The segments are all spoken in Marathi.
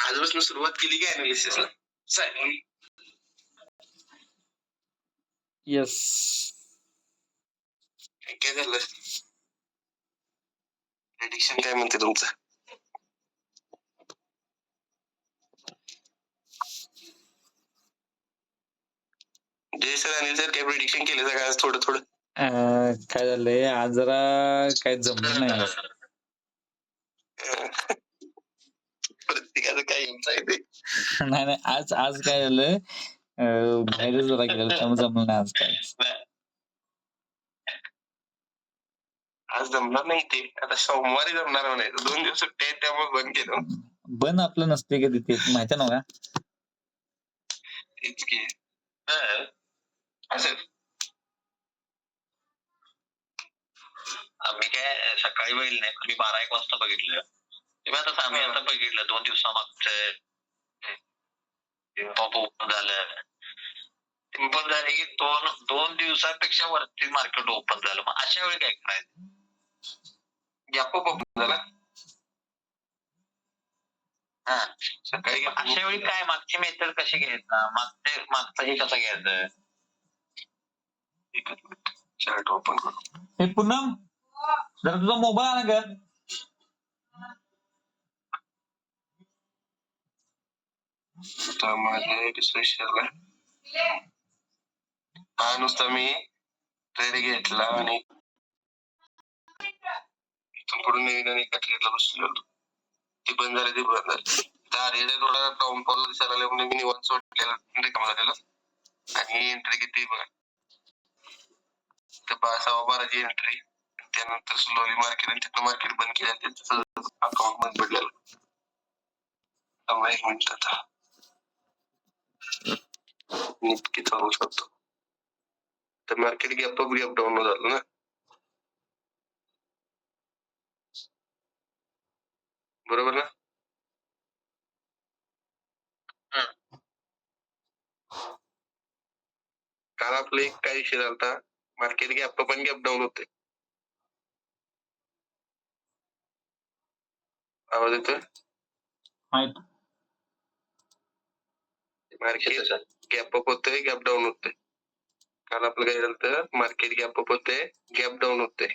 आजपासून सुरुवात केली काय अनालिसिसला? येस. काय झालं? प्रेडिक्शन काय म्हणते तुमचं? जय सर, अनिल सर, काय प्रेडिक्शन केलं का आज थोडं? काय झालंय आज जरा काय जमलं नाही आज. प्रत्येकाचं काय इन्साईट आहे. नाही आज काय झालं, बाहेर जरा गेलं त्यामुळे जमलं नाही आज काय. आज जमणार नाही ते, आता सोमवारी जमणार म्हणायचं. 2 दिवस सुट्टी आहेत त्यामुळे बंद केलं. बंद आपलं नसते कधी, ते माहिती आहे ना का? तेच की असं आम्ही काय सकाळी बघितलं नाही, आम्ही 12-1 वाजता बघितलं. आम्ही आता बघितलं 2 दिवसामागचं ओपन झालं. ओपन झाले की 2 दिवसापेक्षा वरती मार्केट ओपन झालं. मग अशा वेळी काय करायचं? गॅप अप ओपन झाला. सकाळी अशा वेळी काय मागची मेथड कशी घ्यायचं? मागचं हे कसं घ्यायचं? चार्ट ओपन करू. हे पूनम जरा तुझा मोबाईल आणा ग. माझे डिस्क्रिप्शनला हा नुसता मी ट्रेड घेतला आणि इथून पुढे नवीन आणि एका ट्रेडला बसलो. ते बंद झाले. टार्गेट थोडा डाऊनफॉल दिसायला लागला म्हणून मी निवांत सोडलेला, रिकामा झालेला. आणि एंट्री किती बघा, तर 12:15ची एंट्री. त्यानंतर स्लोली मार्केट आणि तिथं मार्केट बंद केलं, त्याचं अकाउंट बंद पडलेलं. एक मिनिट आता निपकी चालू शकतो. तर market gap up gap down झालं ना, बरोबर ना? काल आपलं एक काय विषय झाला, मार्केट गॅप अप आणि गॅप डाऊन होते. आवाज येतोय? मार्केट गॅप अप होतंय, गॅप डाऊन होतंय. काल आपलं काय झालं, मार्केट गॅप अप होतंय, गॅप डाऊन होतंय.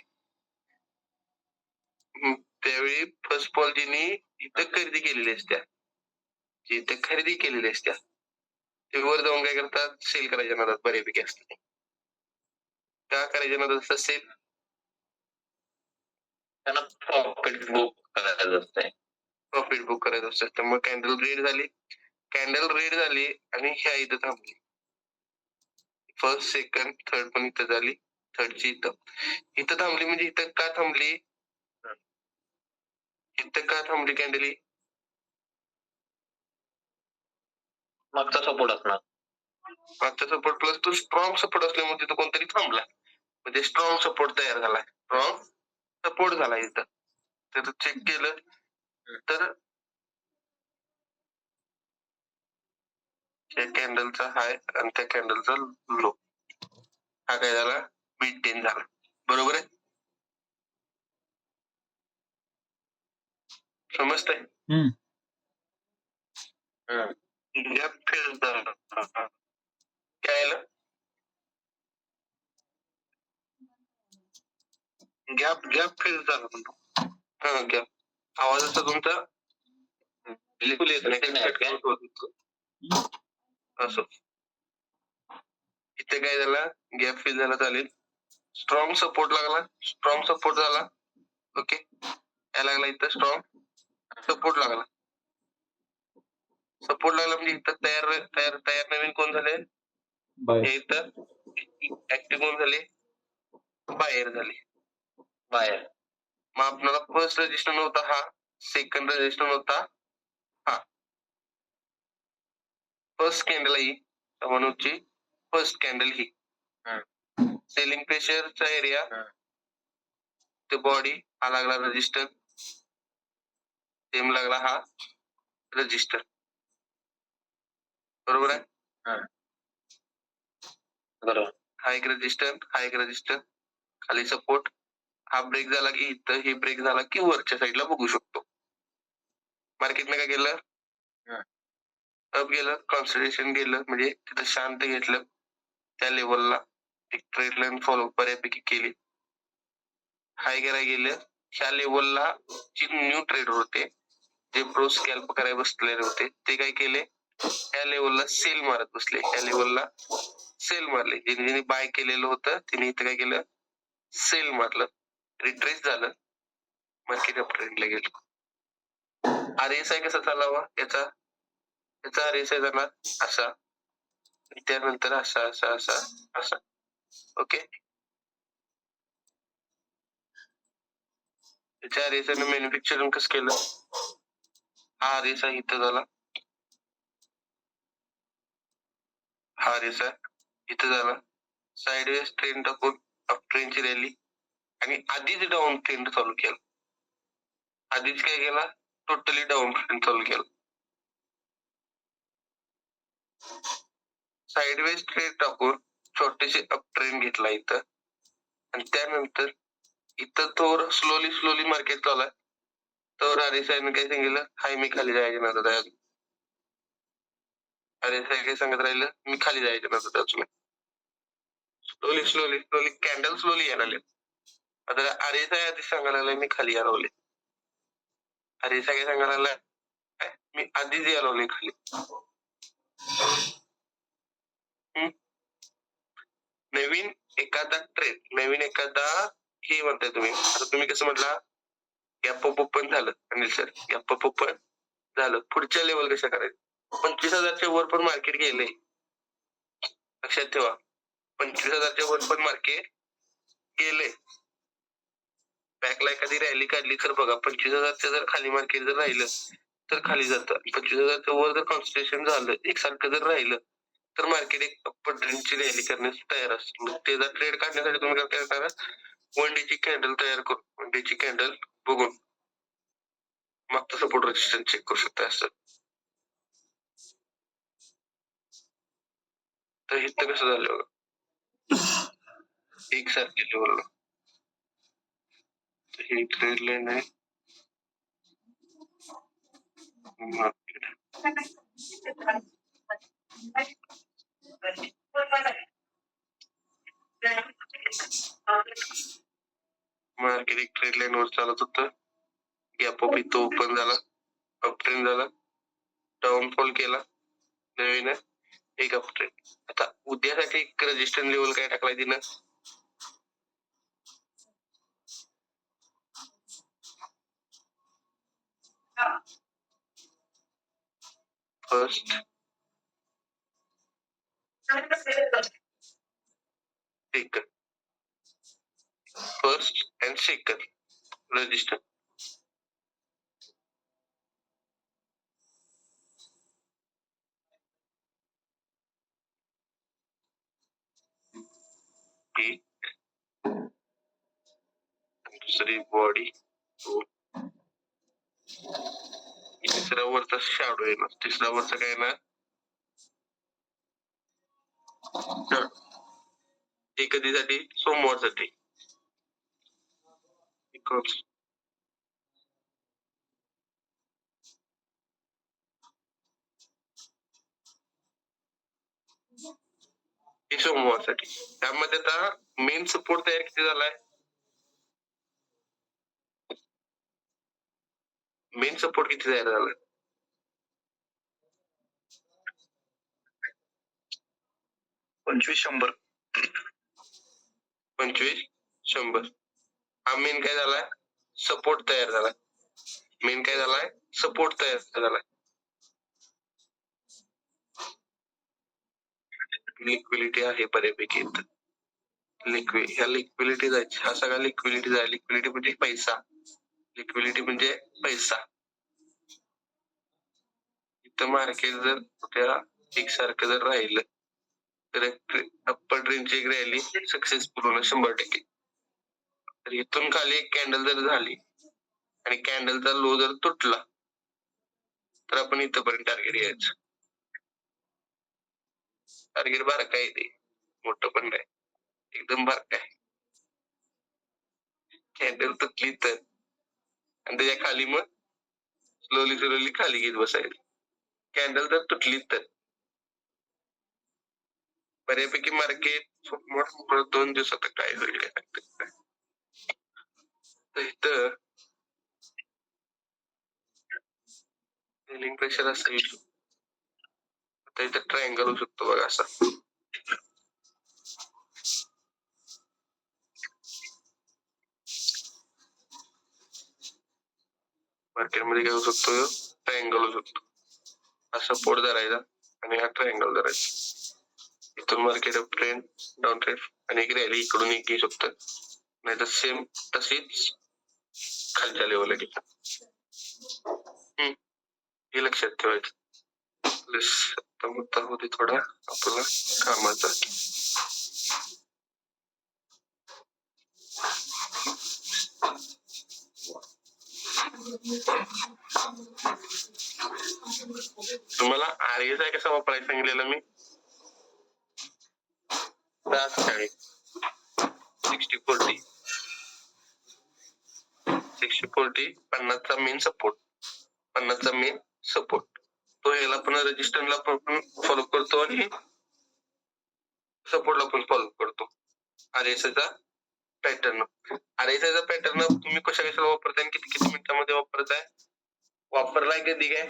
त्यावेळी फर्स्ट पॉल जिनी इथं खरेदी केलेली असत्या, जिथे खरेदी केलेली असत्या ते वर जाऊन काय करतात, सेल करायच्या नादात बऱ्यापैकी असतात. का करायच्या नादात असतात सेल? त्यांना प्रॉफिट बुक करायचं असतंय. प्रॉफिट बुक करायचं असतं. त्यामुळे कॅन्डल रेड झाली आणि ह्या इथं थांबली. फर्स्ट, सेकंड, थर्ड पण इथं झाली. थर्डची इथं थांबली. म्हणजे इथं का थांबली? इथं का थांबली कॅन्डल? मागचा सपोर्ट असणार. मागचा सपोर्ट प्लस तो स्ट्रॉंग सपोर्ट असल्यामुळे तिथं कोणतरी थांबला, म्हणजे स्ट्रॉंग सपोर्ट तयार झाला. स्ट्रॉंग सपोर्ट झाला इथं. तर चेक केलं तर त्या कॅन्डलचा हाय आणि त्या कॅन्डलचा लो हा काय झाला, मेंटेन झाला. बरोबर आहे? समजतंय? गॅप फिल झाला. काय आलं? गॅप फिल झाला म्हणतो. हा गॅप. आवाजाचा तुमचा बिलकुल येत नाही. असं इथे काय झाला, गॅप फिल झाला, चालेल. स्ट्रॉंग सपोर्ट लागला, स्ट्रॉंग सपोर्ट झाला. ओके, काय लागला इथं? स्ट्रॉंग सपोर्ट लागला. सपोर्ट लागला म्हणजे इथं तयार नवीन कोण झाले? इथं ऍक्टिव्ह कोण झाले? बाहेर झाले. बाहेर. मग आपल्याला फर्स्ट रजिस्टर नव्हता हा, सेकंड रजिस्टर नव्हता हा. फर्स्ट कॅन्डल ही मनोजची फर्स्ट कॅन्डल ही सेलिंग प्रेशरचा एरिया, ते बॉडी हा लागला रजिस्टर, सेम लागला हा रजिस्टर. बरोबर आहे? बरोबर. हा एक रजिस्टर, खाली सपोर्ट. हा ब्रेक झाला की इथं, हे ब्रेक झाला की वरच्या साईडला बघू शकतो. मार्केटने काय केलं, अप गेलं, कॉन्सन्ट्रेशन गेलं, म्हणजे तिथं शांत घेतलं, त्या लेवलला एक ट्रेड लाईन फॉलो बऱ्यापैकी केली. हाय करायला गेलं, ह्या लेवलला जे न्यू ट्रेडर होते, जे प्रो स्कॅल्प करायला बसलेले होते, ते काय केले, ह्या लेवलला सेल मारत बसले. ह्या लेवलला सेल मारले. ज्यांनी बाय केलेलं होतं त्यांनी इथं काय केलं, सेल मारलं, रिट्रेस झालं, मार्केट अप ट्रेंडला गेलं. RSI कसा चालावा याचा RSI जाणार असा, त्यानंतर असा असा असा असा. ओके, त्याच्या RSI ने मॅन्युफॅक्चरिंग कसं केलं, हा RSI इथं झाला, हा RSI इथं झाला, साइडवेज ट्रेंड टाकून अप ट्रेंडची रॅली, आणि आधीच डाऊन ट्रेंड चालू केला. आधीच काय केला, टोटली डाऊन ट्रेंड चालू केला. साइडवेज ट्रेंड टाकून छोटेसे अप ट्रेंड घेतला इथं, आणि त्यानंतर इथं थोडं स्लोली मार्केट चालू आहे. तर RSI ने काय सांगितलं, हाय मी खाली जायचे नादात आहे अजून. RSI काय सांगत राहिलं, मी खाली जायचे नादात अजून. स्लोली कॅन्डल स्लोली यायला लागले. आता RSI आधी सांगायला लागलाय मी खाली यायला. RSI काय सांगायला लागलाय, मी आधीच यायला खाली. नवीन एखादा ट्रेड, नवीन एखादा हे म्हणताय तुम्ही. आता तुम्ही कसं म्हटला, गॅप अप ओपन झालं Anil sir, gap up open झालं, पुढच्या लेवल कशा करायचं. 25,000च्या वर पण मार्केट गेले, लक्षात ठेवा. 25,000च्या वर पण मार्केट गेले. बॅकला एखादी रॅली काढली तर बघा, 25,000च्या जर खाली मार्केट जर राहिलं तर खाली जातं. 25,000च्या वर जर कॉन्सन्ट्रेशन झालं, एकसारखं जर राहिलं तर मार्केट एक अप्पर ट्रेंडची रॅली करण्यास तयार असतं. मग त्याचा ट्रेड काढण्यासाठी तुम्ही काय करा, 1 डे ची कॅन्डल तयार करून, 1 डे ची कॅन्डल बघून मागचा सपोर्ट रेजिस्टन्स चेक करू शकता. असं तर इथं कसं झालं बघा, एकसारखी लेवल. तर ही ट्रेड लाईन आहे मार्केट. मार्केट एक ट्रेड लाईन वर चालत होतं, गॅप अप इथं ओपन झाला, अप ट्रेंड झाला, डाऊनफॉल केला, नवीन एक अप ट्रेंड. आता उद्यासाठी एक रेजिस्टन्स लेवल काय टाकलाय तिनं, first second, first and second register. दुसरी बॉडी, तिसरा वरचा शॅडो येणार, तिसरा वरचा काय येणार, हे कधीसाठी, सोमवारसाठी. हे सोमवारसाठी. त्यामध्ये आता मेन सपोर्ट तयार किती झालाय, मेन सपोर्ट किती तयार झालाय, 2500. 2500 हा मेन काय झालाय, सपोर्ट तयार झालाय. मेन काय झालाय, सपोर्ट तयार झालाय. लिक्विडिटी आहे बऱ्यापैकी. ह्या लिक्विडिटी जायची, हा सगळा लिक्विडिटी जाय. लिक्विडिटी म्हणजे पैसा, लिक्विडिटी म्हणजे पैसा. इथं मार्केट जर त्या एकसारखं जर राहिलं तर अप्पर ट्रेंडची एक रॅली सक्सेसफुल होणं 100%. तर इथून खाली एक कॅन्डल जर झाली आणि कॅन्डलचा लो जर तुटला तर आपण इथंपर्यंत टार्गेट घ्यायचं. टार्गेट बारका आहे, ते मोठं पण नाही, एकदम बारका आहे. कॅन्डल तुटली तर, आणि त्याच्या खाली मग स्लोली खाली घेत बसायचं. कॅन्डल जर तुटली तर बऱ्यापैकी मार्केट मोठं 2 दिवसात काय होईल काय सांगता येत नाही. तर इथं सेलिंग प्रेशर असं येऊ शकतो. आता इथं ट्रायंगल होऊ शकतो बघा असा. मार्केटमध्ये काय होऊ शकतो, ट्रायंगल होऊ शकतो. हा सपोर्ट धरायचा आणि हा ट्रायंगल धरायचा. इथून market up trend, down trend आणि एक रॅली इकडून एक घेऊ शकतं. नाहीतर सेम तशीच खालच्या लेवलला घेऊ. हे लक्षात ठेवायचं. आता मुद्दा होते थोडा आपला कामाचा. तुम्हाला RSI कसा वापरायला सांगितलेलं मी? 60-40 50चा मेन सपोर्ट, 50चा मेन सपोर्ट. तो याला पण रेजिस्टन्सला पण फॉलो करतो आणि सपोर्टला पण फॉलो करतो. RSIचा पॅटर्न. RSIचा पॅटर्न तुम्ही कशाला वापरताय आणि किती किती मिनिटांमध्ये वापरताय? वापरलाय कधी काय?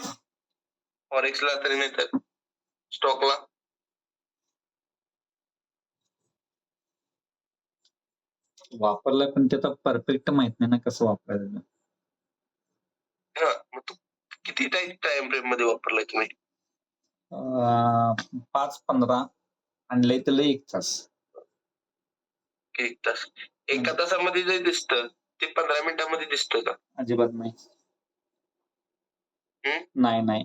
फॉरेक्सला तरी नाही तर स्टॉकला. वापरलाय पण त्याचा परफेक्ट माहित नाही ना कसं वापरायचं. हा मग तू किती टाइम फ्रेम मध्ये वापरलाय तुम्ही? 5-15 आणि लय तर लय 1 तास. 1 तास. एका तासामध्ये जे दिसतं ते 15 मिनिटांमध्ये दिसतं का? अजिबात नाही. नाही.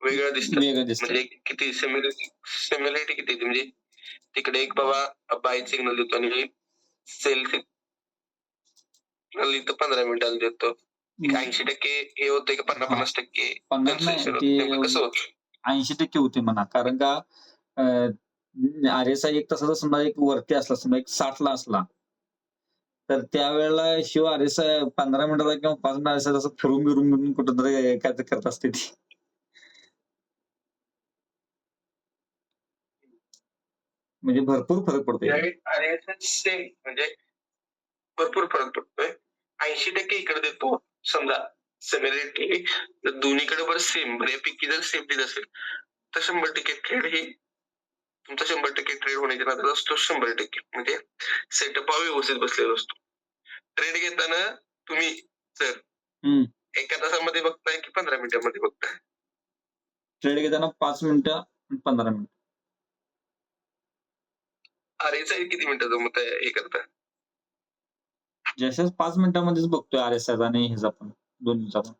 वेगळं दिसतं. वेगळं दिसतं. म्हणजे किती सिमिलरिटी किती येते? म्हणजे तिकडे एक बाबा बाय सिग्नल देतो आणि सेल सिग्नल इथं 15 मिनिटांनी देतो. 80% हे होतंय का 50-50% 50 कन्सेशन नाही होतं? नेमकं कसं होतं? ते 80% होते म्हणा. कारण का RSI 1 तासाचा समजा एक वरती असला, समजा एक 60ला असला, तर त्यावेळेला शिवाय RSI 15 मिनिटाचा किंवा 5 मिनिटाचा असं फिरून कुठेतरी काय करत असते ती. म्हणजे भरपूर फरक पडतो. RSI सेम म्हणजे भरपूर फरक पडतोय. 80% इकडे देतो समजा सिमिलरिटी जर दोन्हीकडे बरं सेम बऱ्यापैकी जर सेम देत असेल तर 100% ट्रेड हे तुमचा 100% ट्रेड होण्याच्या नादात असतो. 100% म्हणजे सेटअप हा व्यवस्थित बसलेला असतो. ट्रेड घेताना तुम्ही जर एका तासामध्ये बघताय की 15 मिनिटांमध्ये बघताय? ट्रेड घेताना 5 मिनिटं 15 मिनिटं. RSI किती मिनिटाचा मग हे करता? जसं 5 मिनिटांमध्येच बघतोय RSI आणि ह्याचा पण दोन्हीचा पण.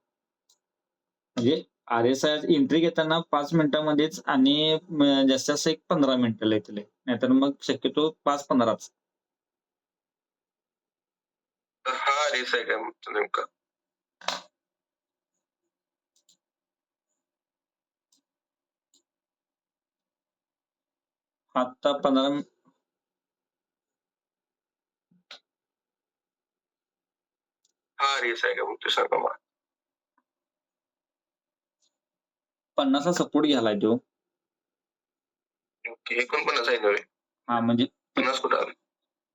म्हणजे RSI एंट्री घेताना 5 मिनिटांमध्येच आणि जास्तीत जास्त एक 15 मिनिटं लय तर लय. नाहीतर मग शक्यतो 5-15च. हा RSI काय म्हणतो नेमका? आता 15 हा RSI काय म्हणतो सांगा मला? 50चा सपोर्ट घ्यायलाय तो. ओके. 49 आहे नव्हे? हां, म्हणजे 50 कुठं आलं?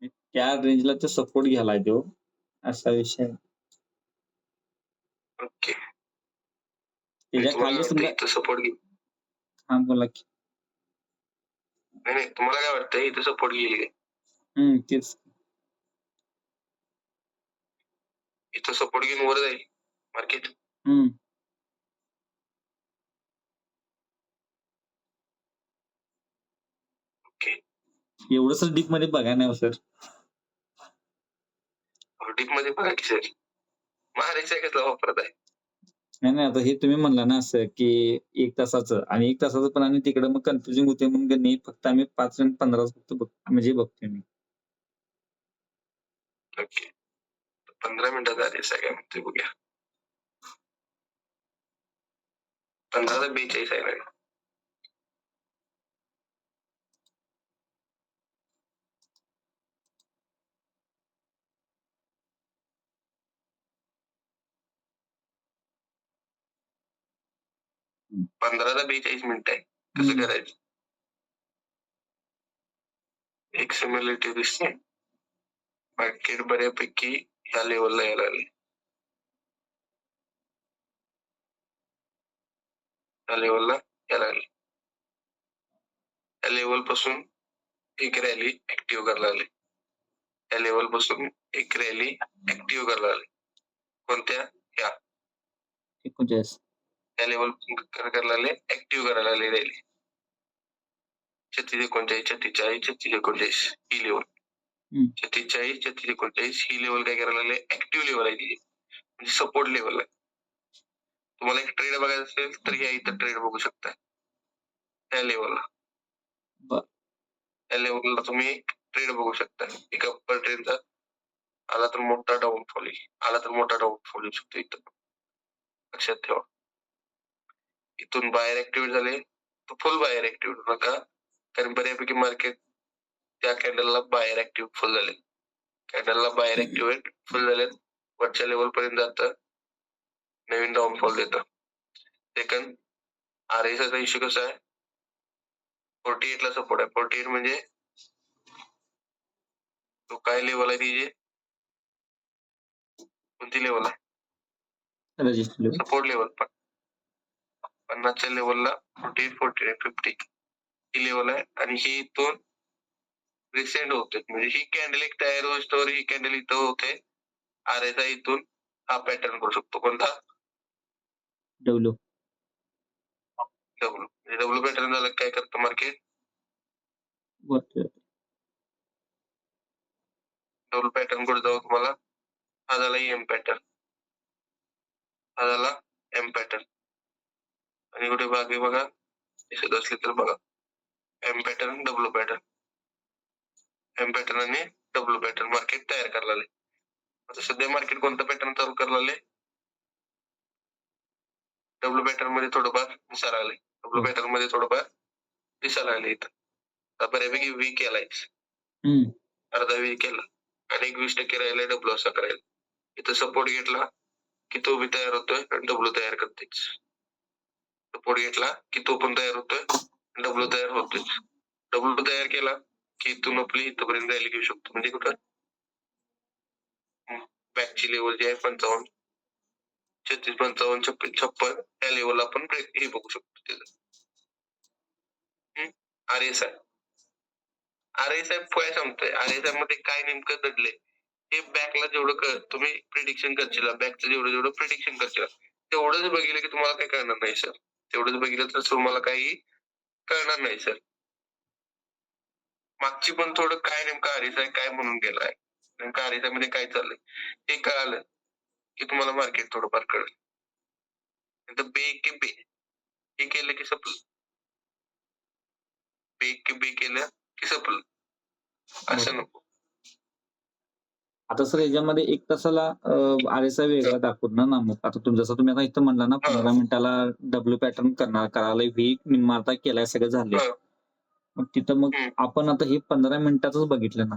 त्या रेंजला तो सपोर्ट घ्यायलाय तो. असा विषय आहे. ओके. त्याच्या तुम्हाला खाली काय समजा वाटतं इथं सपोर्ट घेईल? हां, बोला की. नाही तुम्हाला काय वाटतं इथं सपोर्ट घेईल काय? तेच. इथं सपोर्ट घेऊन वर जाईल मार्केट? ओके. एवढंसं डीप मध्ये बघा नाही हो सर. डीप मध्ये बघा की सर. मग RSI कसला वापरत आहे? नाही, आता हे तुम्ही म्हणला ना असं की 1 तासाचं आणि 1 तासाचं पण आणि तिकडे मग कन्फ्युजिंग होते म्हणून नाही फक्त आम्ही 5 आणि 15 फक्त म्हणजे बघतोय मी. ओके. 15 मिनिटाचा RSI काय म्हणतोय बघूया. 15.42 आहे ना? 15 ते 42 मिनिटं आहे. कसं हम्म. करायचं? एक सिम्युलेटिव्ह दिसते. मार्केट बऱ्यापैकी ह्या लेवलला यायला लागले. त्या लेवलला यायला लागले. त्या लेवल पासून एक रॅली ऍक्टिव्ह करायला लागली. त्या लेवल पासून एक रॅली ऍक्टिव्ह करायला लागली. कोणत्या? ह्या 49. त्या लेवल करायला लागले, ऍक्टिव्ह करायला लागले रॅली. 36, 39, 46, 36, 39 ही लेवल. हम्म. 46, 36, 39 ही लेवल काय करायला लागले? ऍक्टिव्ह लेवल आहे ती, म्हणजे सपोर्ट लेवल आहे. तुम्हाला एक ट्रेड बघायचा असेल तर ह्या इथं ट्रेड बघू शकता. त्या लेवलला बर. त्या लेवलला तुम्ही ट्रेड बघू शकता. एक अप्पर ट्रेडचा आला तर मोठा डाऊनफॉल येईल, आला तर मोठा डाऊनफॉल येऊ शकतो इथं. लक्षात ठेवा. इथून बाहेर ऍक्टिव्हेट झाले तर फुल बाहेर ऍक्टिव्हेट होऊ नका, कारण बऱ्यापैकी मार्केट त्या कॅन्डलला बाहेर ऍक्टिव्ह फुल झाले. कॅन्डलला बाहेर ऍक्टिव्हेट फुल झाले, वरच्या लेवल पर्यंत जातं, नवीन डाऊनफॉल देतं. सेकंड, RSIचा इश्यू कसा आहे? 48 ला सपोर्ट आहे. 48 म्हणजे तो काय लेवल आहे तिचे? कोणती लेवल आहे? Register level. Support level. 50च्या लेवलला 48, 49, 50 ही लेवल आहे. आणि ही इथून रिसेंट होते, म्हणजे ही कॅन्डल एक तयार होईस्तोवर ही कॅन्डल इथं होते. RSI इथून हा पॅटर्न करू शकतो. कोणता? डब्ल्यू. डब्ल्यू. डब्ल्यू पॅटर्न झालं काय करतं मार्केट? वरती जाते. डब्ल्यू पॅटर्न कुठे जाऊ तुम्हाला? हा झाला एम पॅटर्न, हा झाला एम पॅटर्न. आणि कुठे बाकी बघा दिसत असले तर बघा, M pattern, W pattern, M pattern आणि डब्ल्यू पॅटर्न मार्केट तयार करायला लागले. आता सध्या मार्केट कोणतं पॅटर्न चालू करायला लागले? डब्ल्यू पॅटर्न मध्ये थोडंफार दिसायला लागले. डब्ल्यू पॅटर्न मध्ये थोडंफार दिसायला लागले. इथं आता बऱ्यापैकी वीक केलाय, अर्धा वीक केला आणि 20% राहिलाय डब्ल्यू असा करायला. इथं सपोर्ट घेतला की तो बी तयार होतोय आणि डब्ल्यू तयार करतेच. सपोर्ट घेतला की तो पण तयार होतोय, डब्ल्यू तयार होतोय. डब्ल्यू तयार केला की इथून आपली इथपर्यंत रॅली घेऊ शकतो. म्हणजे कुठं? बॅकची लेवल जी आहे 55, 36, 55, 56, 56 त्या लेवलला आपण हे बघू शकतो त्याचं. RSI काय सांगतोय? RSI मध्ये काय नेमकं दडले हे बॅकला जेवढं तुम्ही प्रिडिक्शन करशील, बॅकचं जेवढं प्रिडिक्शन करशील तेवढंच बघितलं की तुम्हाला काही कळणार नाही सर. तेवढंच बघितलं तर तुम्हाला काही कळणार नाही सर. मागची पण थोडं काय नेमकं RSI काय म्हणून गेलाय, नेमकं RSI मध्ये काय चाललंय हे कळालं की तुम्हाला मार्केट थोडंफार कळेल. नंतर बे हे केलं की सपलं. बे केलं की सपलं. असं नको. आता सर याच्यामध्ये 1 तासाला RSI वेगळा दाखवणार ना. मग आता जसं तुम्ही आता इथं म्हणला ना 15 मिनिटाला डब्ल्यू पॅटर्न करायला वीक निम्मार्ता केलाय, सगळं झालंय. मग तिथं मग आपण आता हे 15 मिनिटाचंच बघितलं ना.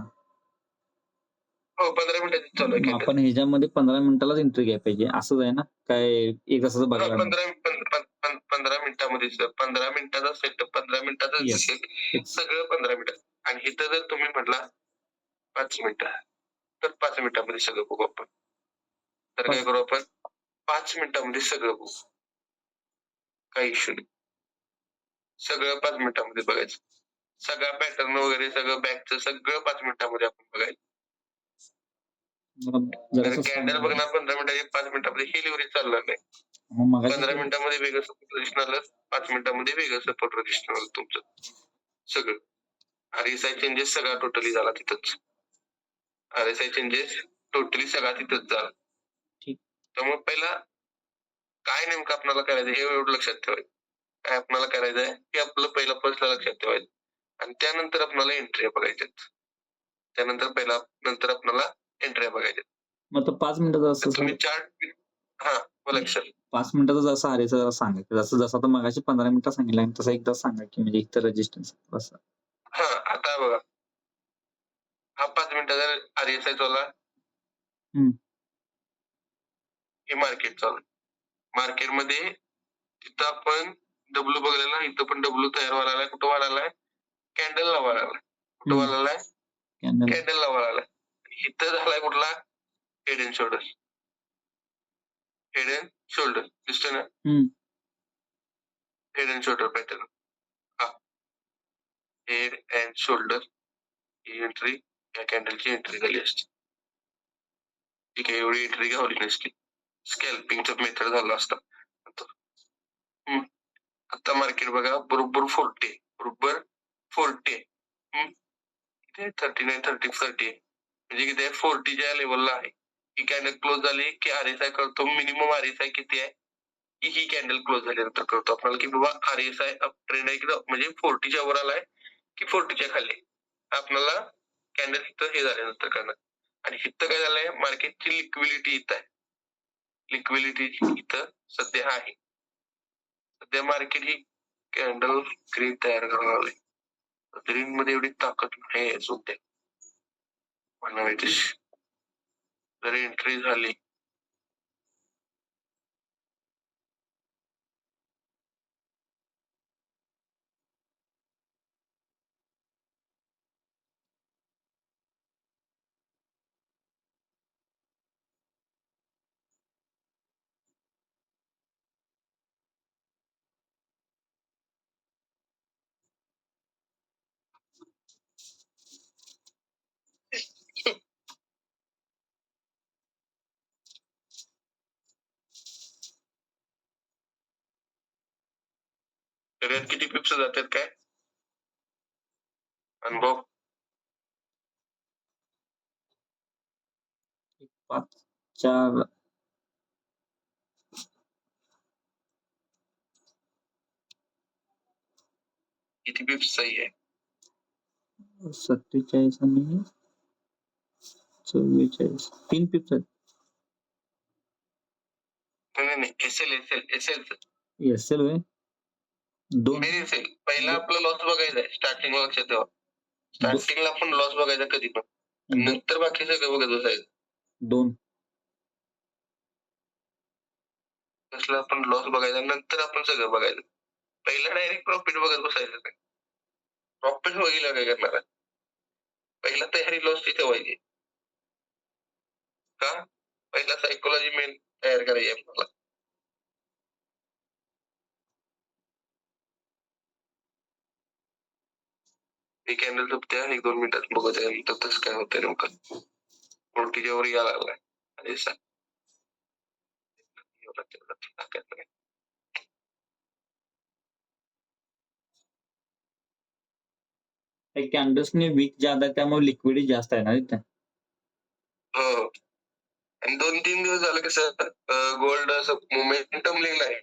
हो, 15 मिनिटाची चालू आहे कॅन्डल. आपण ह्याच्यामध्ये 15 मिनिटालाच एंट्री घ्यायला पाहिजे असंच आहे ना? काय 1 तासाचं बघायला? 15 मिनिटामध्ये 15 मिनिटाचा सेटअप 15 मिनिटाचा दिसेल सगळं 15 मिनिटात. आणि इथं जर तुम्ही म्हटला 5 मिनिटं तर 5 मिनिटामध्ये सगळं बघू आपण. तर काय करू आपण? 5 मिनिटामध्ये सगळं बघू, काही इश्यू नाही. सगळं 5 मिनिटामध्ये बघायचं. सगळा पॅटर्न वगैरे सगळं बॅकचं सगळं 5 मिनिटामध्ये आपण बघायचं. कॅन्डल बघणार 15 मिनिटाची, 5 मिनिटामध्ये हे लिव्हरेज चालणार नाही. 15 मिनिटामध्ये वेगळं सपोर्ट रजिस्टर, 5 मिनिटामध्ये वेगळं सपोर्ट रजिस्टर तुमचं सगळं. RSI चेंजेस सगळा टोटली झाला तिथंच. RSI चेंजेस टोटली सगळा तिथंच झाला. त्यामुळे पहिला काय नेमकं आपल्याला करायचं हे एवढं लक्षात ठेवायचं. काय आपल्याला करायचंय हे आपलं पहिलं फर्स्टला लक्षात ठेवायचं. आणि त्यानंतर आपल्याला एंट्री बघायच्यात. नंतर आपल्याला एंट्री बघायच्यात. मग 5 मिनिटाचं असं तुम्ही चार्ट बोला की सर. 5 मिनिटाचं जसं RSI सांगा, जसं आता मगाशी 15 मिनिटं सांगितलं तसं एकदा सांगा की म्हणजे इथं रेजिस्टन्स असं. आता बघा, हा 5 मिनिटाचा RSI चालला, हे मार्केट चालू. मार्केटमध्ये तिथं आपण डब्ल्यू बघलेला, इथं पण डब्ल्यू तयार व्हायला लागलाय. कुठं व्हायला लागलाय? कॅन्डलला व्हायला लागलाय. कुठं हम्म. व्हायला लागलाय? कॅन्डल कॅन्डलला व्हायला लागलाय. इथं झालाय कुठला? Head and shoulder. Head and shoulder दिसतोय ना? Head and shoulder pattern. हा, हेड अँड शोल्डर ही एंट्री या कॅन्डलची एंट्री झाली असते. ठीक आहे, एवढी एंट्री घ्यावली नसली. स्कॅल्पिंगचा मेथड झाला असता. आता मार्केट बघा बरोबर 40, बरोबर 40. इथे 39, 30, 30 म्हणजे किती आहे? 40च्या लेवलला आहे. ही कॅन्डल क्लोज झाली की RSI कळतो. मिनिमम RSI किती आहे? की ही कॅन्डल क्लोज झाल्यानंतर कळतो आपल्याला की बाबा RSI अप ट्रेंड आहे की म्हणजे 40च्या वर आलाय की 40च्या खाली. आपल्याला कॅन्डल इथं हे झाल्यानंतर कळणार. आणि इथं काय झालंय? मार्केटची लिक्विडिटी इथं आहे. लिक्विडिटी इथं सध्या आहे. सध्या मार्केट ही कॅन्डल ग्रीन तयार करायला लागले. ग्रीन मध्ये एवढी ताकद नाही सध्या म्हणायची. जर एंट्री झाली तर यात किती पिप्स जातात काय अनुभव? 5, 4 किती पिप्स सही आहे? 47 आणि 44 3 पिप्स आहेत. नाही एसएल एसएल होय 2 एसएल पहिला आपला लॉस बघायचा आहे. स्टार्टिंग लक्षात ठेवा. स्टार्टिंगला आपण लॉस बघायचा कधी पण, नंतर बाकी सगळं बघत बसायचं. 2 कसला आपण लॉस बघायचा, नंतर आपण सगळं बघायचं. पहिला डायरेक्ट प्रॉफिट बघत बसायचं नाही. प्रॉफिट बघितलं काय करणार आहे? पहिला तयारी लॉसची ठेवायची. का? पहिला सायकोलॉजी मेन तयार करायची आपल्याला. ही कॅन्डल झोपत्या 1-2 मिनिटात बघत आहे नंतर तसं काय होतंय नेमकं. 40च्या वर यायला लागलाय. अरे सांग कॅन्डल्सने वीक ज्यादा आहे त्यामुळे लिक्विडिटी जास्त आहे ना इथं. हो. आणि 2-3 दिवस झालं कसं गोल्ड असं मोमेंटम लिहिलंय.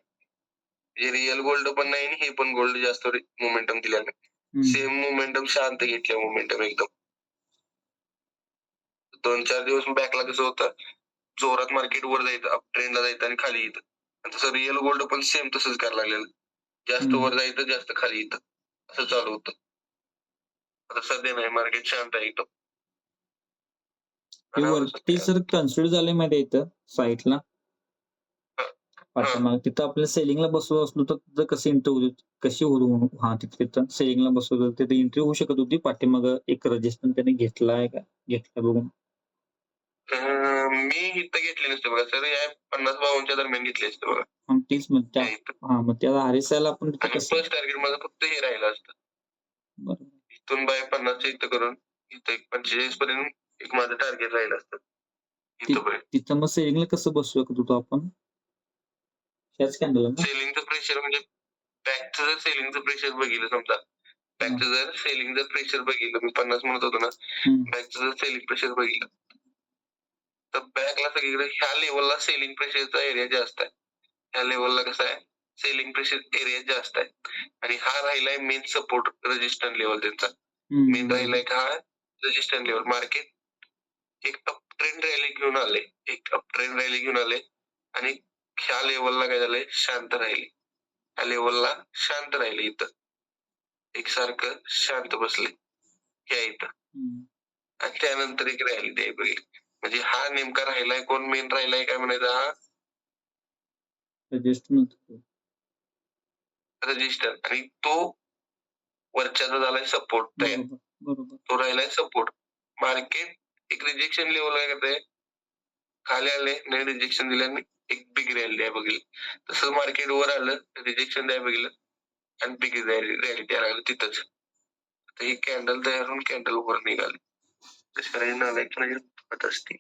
हे रिअल गोल्ड पण नाही आणि हे पण गोल्ड जास्त मोमेंटम दिला नाही. सेम मोमेंटम शांत घेतलं मोमेंटम एकदम. 2-4 दिवस बॅकला कसं होतं, जोरात मार्केट वर जायचं, अप ट्रेंडला जायचं आणि खाली येतं. तसं रिअल गोल्ड पण सेम तसंच करायला लागलेलं. जास्त वर जायचं, जास्त खाली येतं, असं चालू होतं. आता सध्या नाही, मार्केट शांत आहे एकदम. वरती सर कन्सिडर झाले माहिती इथं साईटला पाठीमाग तिथं आपल्या सेलिंगला बसवत असलो तर कशी एंट्री होती, कशी होऊ? हा तिथं सेलिंगला बसवलं तिथे एंट्री होऊ शकत होती. पाठीमाग एक रजिस्टर त्याने घेतलाय का घेतला बघून मी इथं घेतले नसते बघा सर. या 50-52च्या दरम्यान घेतले असते बघा. तीच मग त्या मग त्या RSI आपण फर्स्ट टार्गेट माझं फक्त हे राहिलं असतं. बरोबर. इथून बाय 50 इथं करून इथं 45 पर्यंत एक माझं टार्गेट राहिलं असतं. तिथं मग सेलिंगला कसं बसू शकत होतो आपण? त्याच कॅन्डल सेलिंगचं प्रेशर म्हणजे बॅकचं जर सेलिंगचं प्रेशर बघितलं, समजा बॅकचं जर सेलिंगचं प्रेशर बघितलं, मी 50 म्हणत होतो ना, बॅकचं जर सेलिंग प्रेशर बघितलं तर बॅकला सगळीकडे ह्या लेवलला सेलिंग प्रेशरचा एरिया जास्त आहे. ह्या लेवलला कसं आहे, सेलिंग प्रेशर एरिया जास्त आहे. आणि हा राहिलाय मेन सपोर्ट रेजिस्टन्स लेवल त्यांचा. मेन राहिलाय का हा रेजिस्टन्स लेवल. मार्केट एक अप ट्रेंड रॅली घेऊन आले, आणि ह्या लेवलला काय झालंय, शांत राहिले. ह्या लेवलला शांत राहिले, इथं एकसारखं शांत बसले ह्या इथं. आणि त्यानंतर एक रॅली द्याय बघितली. म्हणजे हा नेमका राहिलाय कोण, मेन राहिलाय काय म्हणायचा, हा रजिस्टर आणि तो वरच्याचा झालाय सपोर्ट तयार. बरोबर तो राहिलाय सपोर्ट. मार्केट एक रिजेक्शन लेवल काय करतंय, खाली आले नाही रिजेक्शन दिल्याने एक बिग रॅली द्याय बघितली. तसं मार्केट वर आलं रिजेक्शन द्याय बघितलं आणि बिग रॅली द्यायला लागलं तिथंच. तर ही कॅन्डल तयार होऊन कॅन्डल वर निघाली. तशा नालायक होत असते.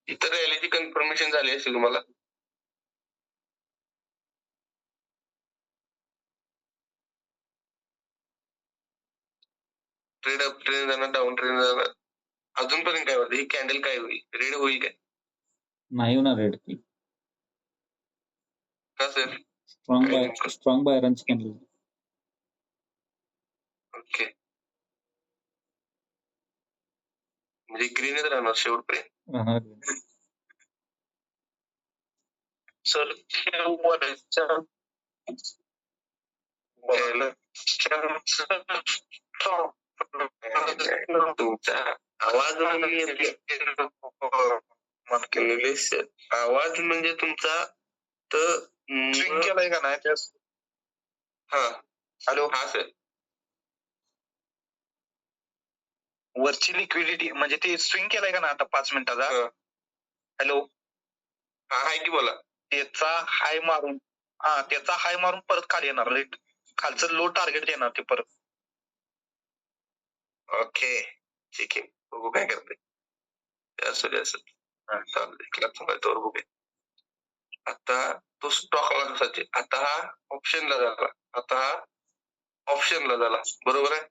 इतर रॅलीची कन्फर्मेशन झाली असेल तुम्हाला. ट्रेड अप ट्रेड जाणार डाऊन ट्रेड जाणार. अजूनपर्यंत काय वाटतं ही कॅन्डल काय होईल, रेड होईल काय? नाही होणार रेड ती. का सर? स्ट्रॉंग बायरांची कॅन्डल. ओके, म्हणजे ग्रीनच राहणार शेवटपर्यंत. राहणार सर तुमचा आवाज आवाज म्हणजे तुमचा तर स्विंग केलाय का नाही त्यास? हा हॅलो, हा सर. वरची लिक्विडिटी म्हणजे ते स्विंग केलाय का ना आता 5 मिनिटाचा? हॅलो, हा आहे की बोला. त्याचा हाय मारून परत खाली येणार रेट, खालचं लो टार्गेट येणार ते परत. ओके ठीक आहे, बघू काय करते. असं चालतंय तोवर बघूया. आता तो स्टॉकला कसाचे, आता हा ऑप्शनला झाला, आता हा ऑप्शनला झाला, बरोबर आहे.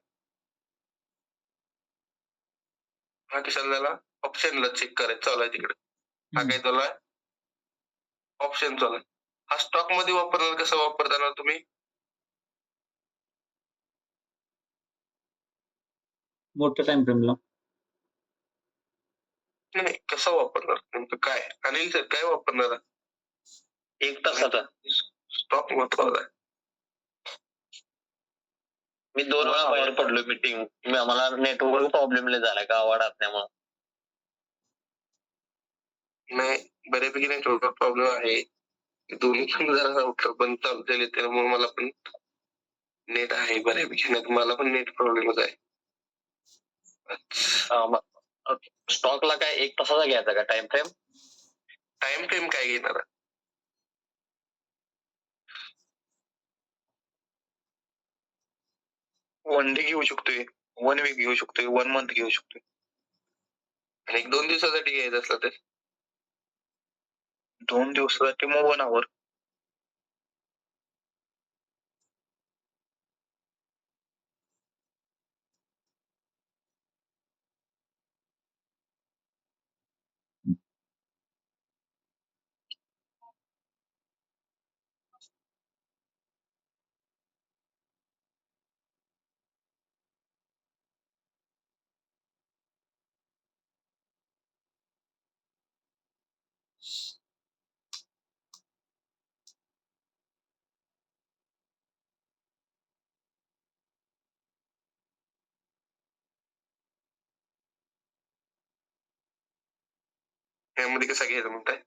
हा कशाला झाला, ऑप्शनला चेक करायचं चालू आहे तिकडे. हा काय चालू आहे, ऑप्शन चालू आहे. हा स्टॉक मध्ये वापरणार, कसा वापरताना तुम्ही मोठ्या टाइम फ्रेमला. नाही कसा वापरणार नेमकं काय, अनिल सर काय वापरणार? 1 तासाचा स्टॉक महत्वाचा आहे. मी 2 वेळा बाहेर पडलो मीटिंग, मला नेटवर्क प्रॉब्लेम झाला गावात असल्यामुळे. नाही बऱ्यापैकी नेटवर्क प्रॉब्लेम आहे, दोन्ही पण जरा उठलं पण चालू झाले, त्यामुळे मला पण नेट आहे बऱ्यापैकी. नाही मला पण नेट प्रॉब्लेमच आहे. स्टॉकला काय 1 तासाचा घ्यायचा का टाइम फ्रेम? टाइम फ्रेम काय घेणार? 1 डे घेऊ शकतोय, 1 वीक घेऊ शकतोय, 1 मंथ घेऊ शकतोय. आणि 1-2 दिवसासाठी घ्यायचं असलं तर 2 दिवसासाठी मग 1 आवर. त्यामध्ये कसा घ्यायचा म्हणताय?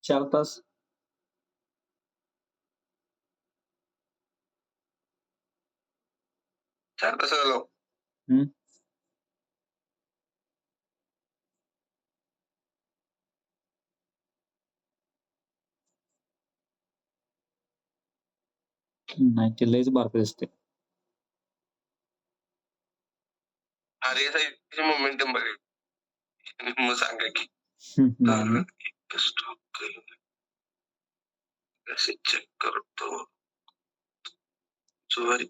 चार तास. 4 तासाला लावू. नाही ते लयच बारकं दिसते. RSI ची मोमेंटम बघा, मग सांगा की स्टॉक कसे चेक करतो. सॉरी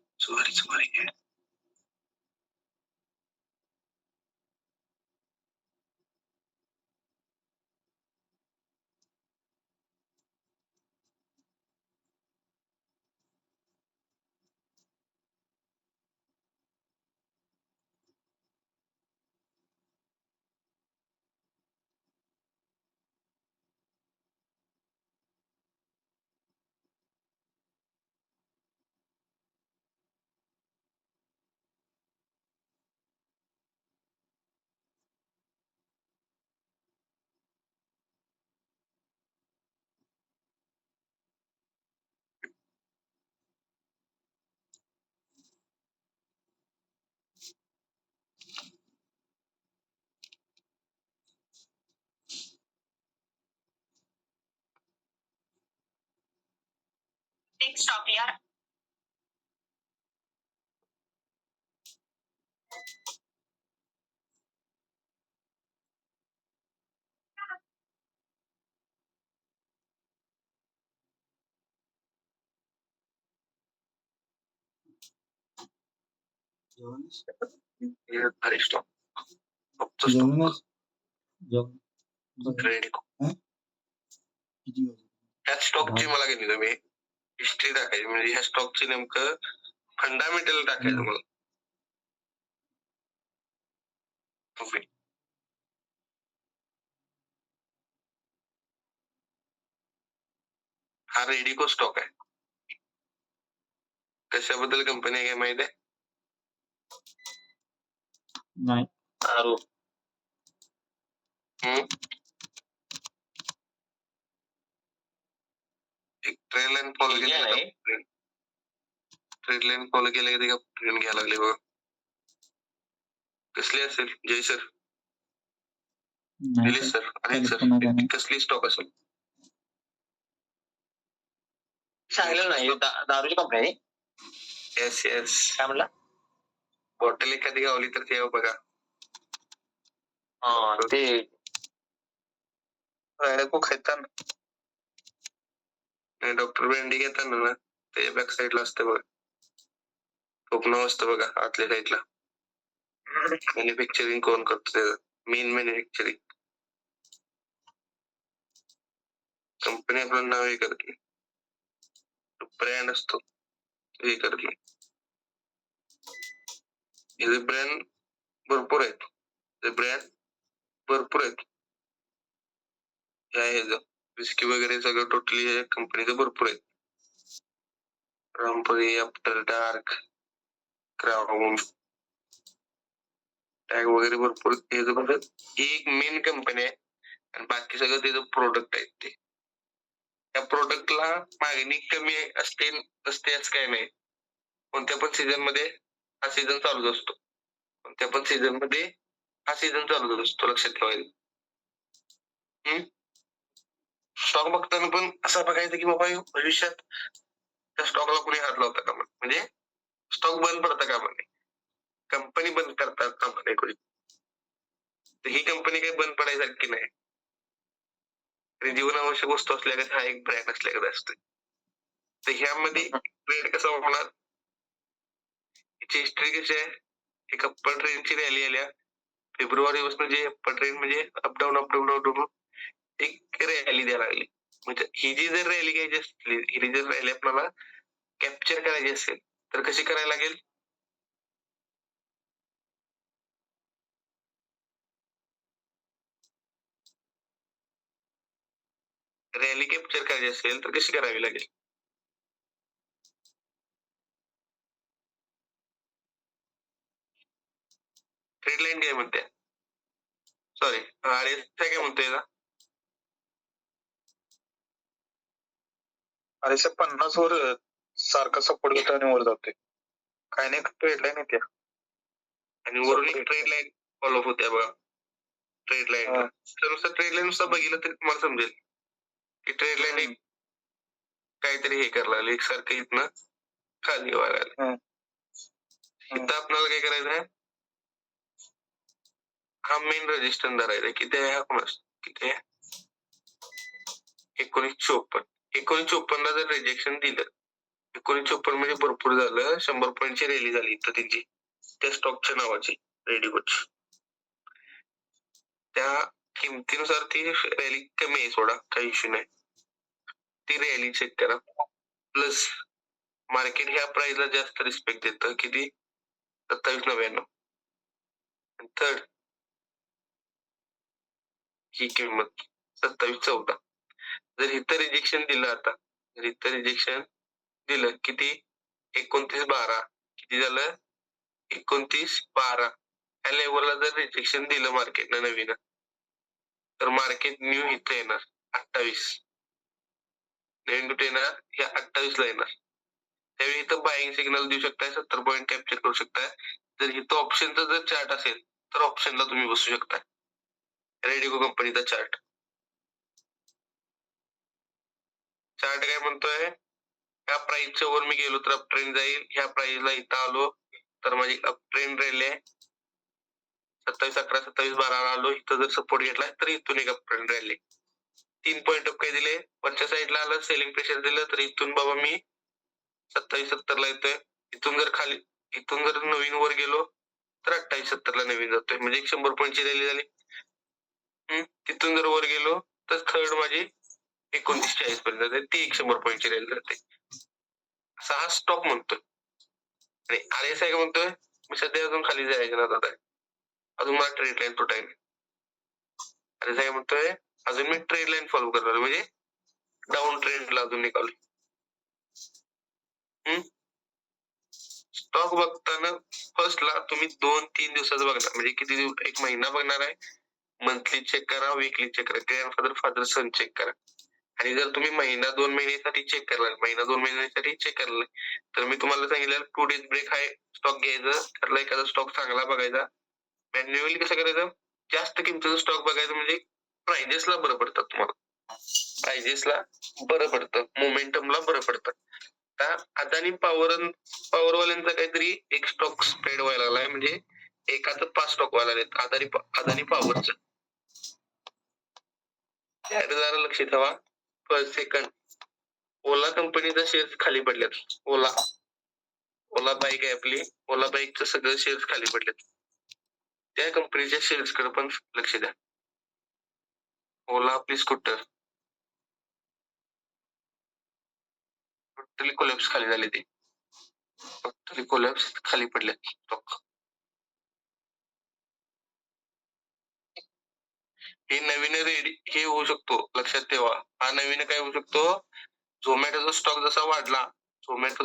टेक स्टॉक यार हे भारी स्टॉक फक्त जेवणच जेवण रेडिको ह्या स्टॉकची मला घेतली तुम्ही हिस्ट्री टाकायची म्हणजे ह्या स्टॉकची नेमकं फंडामेंटल टाकायचं मला Okay. हा रेडिको स्टॉक आहे कशाबद्दल कंपनी आहे काय माहित आहे नाही आरो एक ट्रेल लाईन फॉलो केली ट्रेल लाईन फॉलो केले की ट्रेन घ्यायला लागले बघ कसली असेल जय सर नाही निलेश सर अनिल सर कल्पना नाही. कसली स्टॉक असेल सांगितलं नाही दारूची कंपनी येस येस काय म्हणला बॉटल एखादी गावली तर ते बघा ते रेडिको खाताना डॉक्टर भेंडी घेताना ना ते बॅक साईडला असते बघा टोपणं असतं बघा आतल्या साईडला मॅन्युफॅक्चरिंग कोण करतो त्याचं मेन मॅन्युफॅक्चरिंग कंपनी आपलं नाव हे करत नाही ब्रँड असतो हे करत नाही हे ब्रँड भरपूर आहेत ब्रँड भरपूर आहेत विस्की वगैरे सगळं टोटली कंपनीचं भरपूर आहेत रामपुरी आफ्टर डार्क क्राऊन टॅग वगैरे भरपूर ही एक मेन कंपनी आहे आणि बाकी सगळं त्याचं प्रोडक्ट आहेत ते त्या प्रोडक्टला मागणी कमी असते नसते असं काही नाही कोणत्या पण सीझन मध्ये हा सीझन चालूच असतो कोणत्या पण सीझन मध्ये हा सीझन चालूच असतो लक्षात ठेवायला स्टॉक बघताना पण असं बघायचं की बाबा भविष्यात त्या स्टॉकला कोणी हात लावता का म्हणजे स्टॉक बंद पडता का म्हणे कंपनी बंद करतात कंपनी कोणी तर ही कंपनी काही बंद पडायसारखी नाही जीवनावश्यक वस्तू असल्याकडे हा एक ब्रँड असल्याकडे असतो तर ह्यामध्ये ट्रेड कसा होणार हिस्ट्री कशी आहे एक अप्पर ट्रेनची रॅली आल्या फेब्रुवारी पासून जे अप्पर ट्रेन म्हणजे अपडाऊन अपडाऊन अपडाऊन एक रॅली द्यायला लागली म्हणजे ही जी जर रॅली घ्यायची असली ही जर रॅली आपल्याला कॅप्चर करायची असेल तर कशी करायला लागेल रॅली कॅप्चर करायची असेल तर कशी करावी लागेल ट्रेड लाईन काय म्हणते सॉरी काय म्हणतोय का अरे 50 वर सारखा सपोर्ट घेतो आणि वर जातोय काय नाही ट्रेड लाईन येते आणि वरून एक ट्रेड लाईन फॉलो होत्या बघा ट्रेड लाईन नुसतं ट्रेड लाईन नुसतं बघितलं तरी तुम्हाला समजेल की ट्रेड लाईन एक काहीतरी हे करायला लागले एकसारखं इथनं खाली व्हायला इथं आपल्याला काय करायचं आहे हा मेन रेजिस्टन्स धरायचा किती आहे हा कोणास किती आहे 1954 ला जर रिजेक्शन दिलं 1954 म्हणजे भरपूर झालं 100 पॉईंटची रॅली झाली इथं त्यांची त्या स्टॉकच्या नावाची रेडिकोची त्या किमतीनुसार ती रॅली कमी आहे सोडा काही इश्यू नाही ती रॅली चेक करा प्लस मार्केट ह्या प्राइसला जास्त रिस्पेक्ट देतं किती 27.99 थर्ड ही किंमत 27.14 जर इथं रिजेक्शन दिलं आता जर इथं रिजेक्शन दिलं किती 29.12 किती झालं 29.12 ह्या लेवलला जर रिजेक्शन दिलं मार्केटनं नवीन तर मार्केट न्यू इथं येणार 28 नवीन कुठे येणार ह्या 28 ला येणार त्यावेळी इथं बाईंग सिग्नल देऊ शकताय 70 पॉईंट कॅप्चर करू शकताय जर इथं ऑप्शनचा जर चार्ट असेल तर ऑप्शनला तुम्ही बसू शकताय रेडिको कंपनीचा चार्ट काय म्हणतोय ह्या प्राइसच्या वर मी गेलो तर अप ट्रेंड जाईल. ह्या प्राइसला इथं आलो तर माझी अप ट्रेंड राहिली आहे 27-11, 27-12 आलो. इथं जर सपोर्ट घेतला तर इथून एक अप ट्रेंड राहिली. 3 पॉईंट अप काय दिले, वरच्या साईडला आलं सेलिंग प्रेशर दिलं तर इथून बाबा मी 27-70 ला येतोय. इथून जर नवीन वर गेलो तर 28-70 ला नवीन जातोय, म्हणजे 100 पॉईंटची रॅली झाली. तिथून जर वर गेलो तर थर्ड माझी 29-40 पर्यंत जाते, ती 100 पॉईंटची रॅली जाते. असा हा स्टॉक म्हणतोय. आणि RSI काय म्हणतोय, मी सध्या अजून खाली जायचं ना दादा, अजून मला ट्रेड लाईन तुटायला. RSI काय म्हणतोय, अजून मी ट्रेड लाईन फॉलो करणार, म्हणजे डाऊन ट्रेंडला अजून निघालो. स्टॉक बघताना फर्स्टला तुम्ही 2-3 दिवसाचं बघणार, म्हणजे किती दिवस, 1 महिना बघणार आहे, मंथली चेक करा, वीकली चेक करा, ग्रँडफादर फादर सन चेक करा. आणि जर तुम्ही महिना 2 महिन्यासाठी चेक करला, तर मी तुम्हाला सांगितलं 2 डेज ब्रेक आहे, स्टॉक घ्यायचं, त्यातला एखादा स्टॉक चांगला बघायचा. मॅन्युअली कसं करायचं, जास्त किमतीचा स्टॉक बघायचं, म्हणजे प्राइजेसला बरं पडतं तुम्हाला, मोमेंटमला बरं पडतं. आता अदानी पॉवरवाल्यांचा काहीतरी एक स्टॉक स्प्रेड व्हायला लागलाय, म्हणजे एकाच 5 स्टॉक व्हायला लागलेत अदानी पॉवरचं. त्याकडे जरा लक्ष ठेवा. फर्स्ट सेकंड, ओला कंपनीचा शेअर्स खाली पडलेत. ओला बाईक आहे आपली, ओला बाईकचं सगळं शेअर्स खाली पडलेत. त्या कंपनीच्या शेअर्स कडे पण लक्ष द्या. ओला आपली स्कूटर टोटली कोलॅप्स खाली झाली, ती टोटली कोलॅप्स खाली पडले स्टॉक. हे नवीन हे होऊ शकतो, लक्षात ठेवा. हा नवीन काय होऊ शकतो, झोमॅटोचा स्टॉक जसा वाढला, झोमॅटो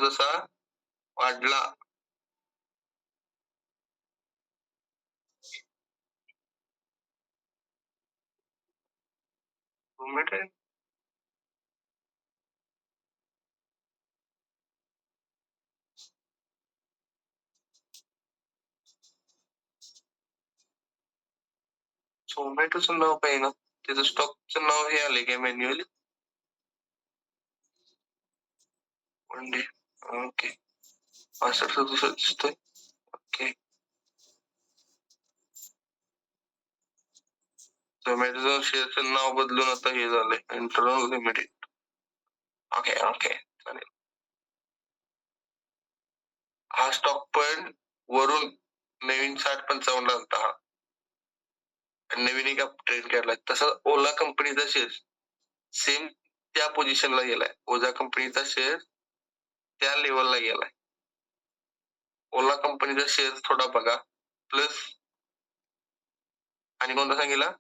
झोमॅटोचं नाव काय ना, त्याचं स्टॉकचं नाव हे आले काय मॅन्युअली. ओके, 65 दिसतोय. ओके, झोमॅटोचं शेअरचं नाव बदलून आता हे झालंय इंटरनल लिमिटेड. ओके, चालेल. हा स्टॉक पण वरून नवीन 60-55 आलता हा, नवीन एक ट्रेड केलाय. तसं ओला कंपनीचा शेअर सेम त्या पोझिशनला गेलाय, ओला कंपनीचा शेअर त्या लेवलला गेलाय. ओला कंपनीचा शेअर थोडा बघा, प्लस आणि कोणता सांगितला,